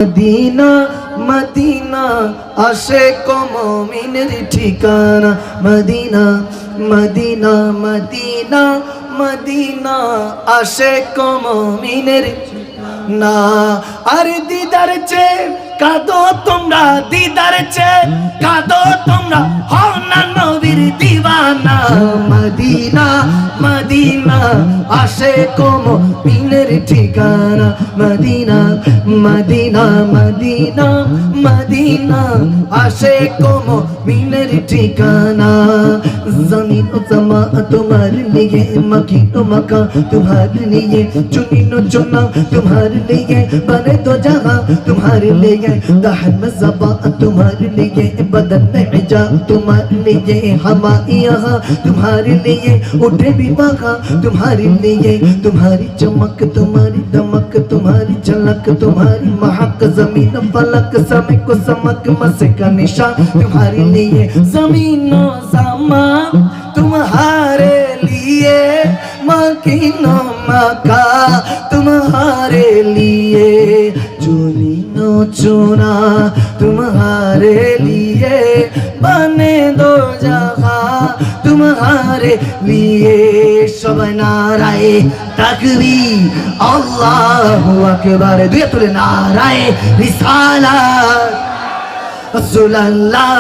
Medina Madina আশিক মুমিনের ঠিকানা মদিনা মদিনা মদিনা মদিনা আশিক মুমিনের না আর দিদার চে কাঁদো তোমরা দিদার চে কাঁদো তোমরা হও না নবীর দিওয়ানা মদিনা মদিনা আশিক মুমিনের ঠিকানা মদিনা মদিনা মদিনা মদিনা আশিক মুমিনের ঠিকানা জমিন ও সমা तुम्हारे लिए मकी तो मका तुम्हारे लिए चुनी नो चुना तुम्हारे लिए बने तो जहां तुम्हारे लिए दहन में ज़बा तुम्हारे लिए बदन में हिजाब तुम्हारे लिए हवा यहाँ तुम्हारे लिए उठे भी बागा तुम्हारे लिए तुम्हारी चमक तुम्हारी दमक तुम्हारी झलक तुम्हारी महक जमीन फलक समय को समक मसे का निशान तुम्हारे लिए जमीन समा तुम्हारे लिए मकीनो मका तुम्हारे लिए चुनीनो चुना तुम्हारे लिए बने दो जगह तुम्हारे लिए सब नाराए तकबीर अल्लाहु अकबर दुआ तुले नाराए रिसालत रसूलुल्लाह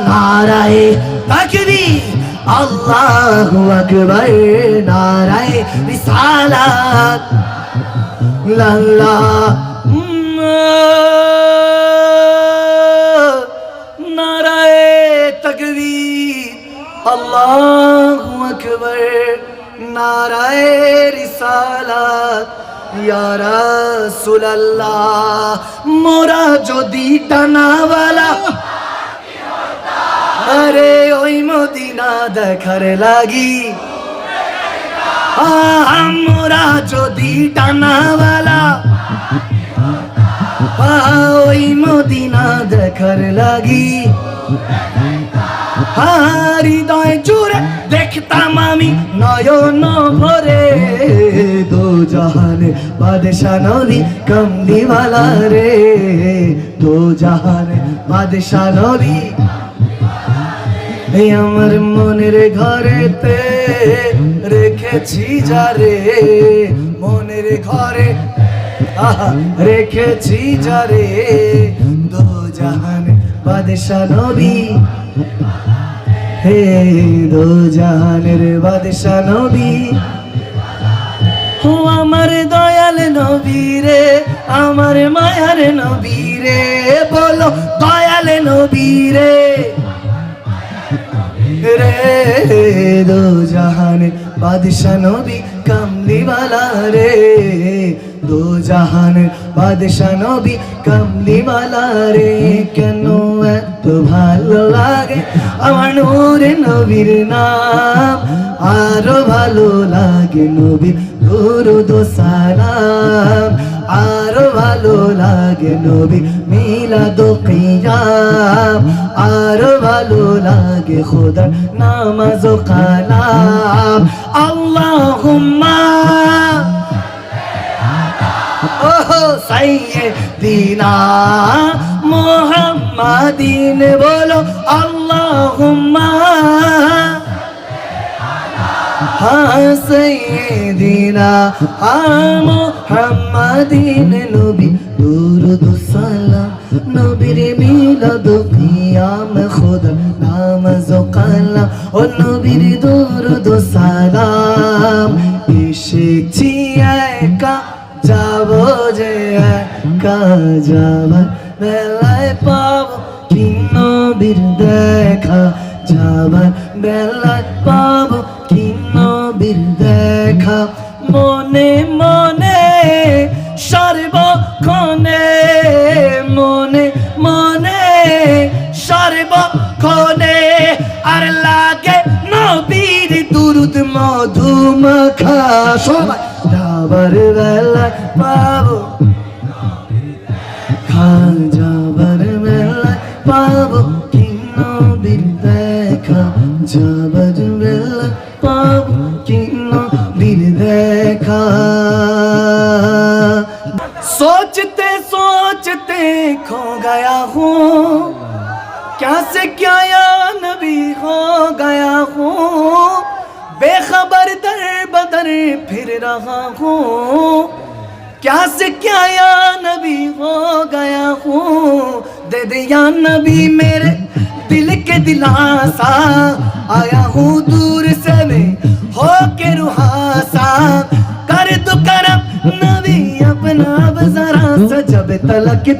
नाराए तकबीर अल्लाहु अकबर नाराए रिसालत लल्ला नाराए तकबीर अल्लाहु अकबर नाराए रिसालत या रसूल अल्लाह मोरा जोदी टानावाला अरे ओई मदिना देखार लागी मोरा जोदी टानावाला ओई मदिना देखार लागी हृदय जुड़े देखताम आमी नयन भरे दो जहान बादशाह नबी कमलीवाला रे दो जहान बादशाह नबी আমার মনের ঘরেতে রেখেছি যারে মনের ঘরে রেখেছি যারে দো জাহান বাদশাহ নবী হে দো জাহানের বাদশাহ নবী ও আমার দয়াল নবী রে আমার মায়ার নবী রে বলো দয়াল নবী রে रे दो जहान बादशाह नबी कमलीवाला रे दो जहान बादशाह नबी कमलीवाला रे केनो एत भालो लागे आमार नूरे नबीर नाम आरो भालो लागे नबीर दुरूद ও সালাম आरो भालो लागे नबी मिलाद ও कियाम आरो भालो लागे खुदार नामाज ও কালাম अल्लाहुम्मा ओहो सय्यिदिना मुहम्मदिन बोलो अल्लाहुम्मा सय्यिदिना मुहम्मदिन नबी दुरूद ও সালাম নবীর মিলাদ ও কিয়াম খুদা নামাজ ও কালাম ও নবীর দুরূদ ও সালাম এসেছি একা যাবো যে একা যাবার বেলায় পাবো কি নবীর দেখা যাবার বেলায় পাবো কি নবীর দেখা মনে মনে সর্বক্ষণে মনে মনে সর্বক্ষণে আর লাগে নবীর দুরূদ মধুমাখা সবাই যাবার বেলায় পাবো যাবার বেলায় পাবো কি নবীর দেখা যাবার বেলায় পাবো কি নবীর দেখা सोचते सोचते کھو گیا ہوں کیا سے کیا یا نبی ہو گیا ہوں بے خبر در بدر پھر رہا ہوں کیا سے کیا یا نبی ہو گیا ہوں دے دے یا نبی میرے دل کے دلاسا آیا ہوں دور سے میں ہو کے روحاسا کر دو کرم نبی اپنا اب ذرا سا جب تلک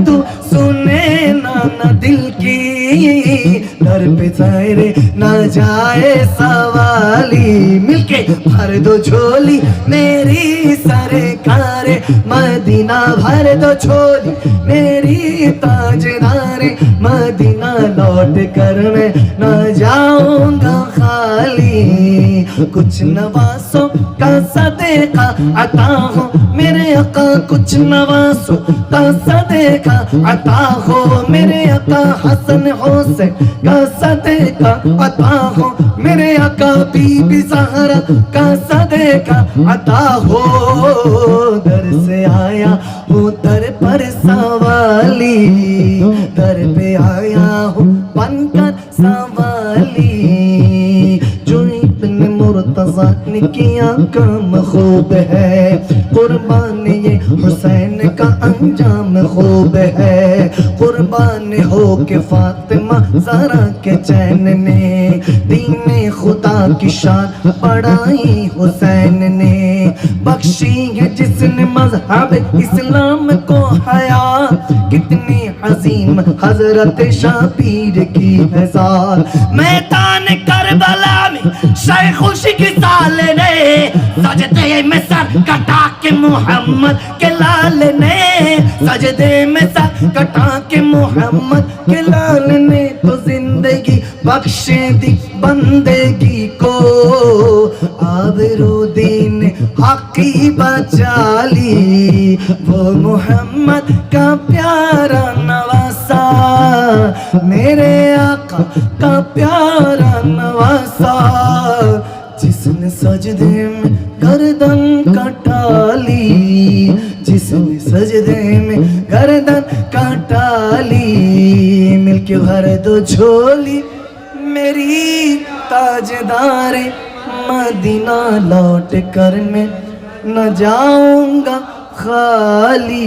تو سنے نہ دل کی در پہ ظاہرے نہ جائے سوالی مل کے بھر دو جھولی میری سرکار مدینہ بھر دو جھولی میری تاجدار مدینہ لوٹ کر میں نہ جاؤں گا خالی کچھ نواسوں کا صدقہ عطا ہو میرے آقا کچھ نواسوں کا صدقہ عطا ہو میرے آقا حسن حسین کا صدقہ عطا ہو میرے آقا بی بی زہرا کا صدقہ عطا ہو در سے آیا ہوں در پر سوالی در پہ آیا ہوں بن کر سوالی جو ابن مرتضیٰ نے کیا کام خوب ہے قربان یہ حسین کا انجام خوب ہے قربان ہو کے فاطمہ زہرا کے چین نے دین خدا کی شان بڑھائی حسین نے بخشی ہے جس نے مذہب اسلام کو حیا کتنی عظیم حضرت شبیر کی ہے ذات میدان کربلا میں شیخ خوشی کی سال نے سجدے میں سر کٹا کے محمد کے لال نے سجدے میں سر کٹا کے محمد کے لال نے تو زندگی بخش دی بندگی کو آبرو دین حقی بچا لی وہ محمد کا پیارا نواسا میرے آقا کا پیارا نواسا جس نے سجدے میں گردن کٹا لی جس نے سجدے میں گردن کٹا لی مل کے بھر دو جھولی میری تاجدار مدینہ لوٹ کر میں نہ جاؤں گا خالی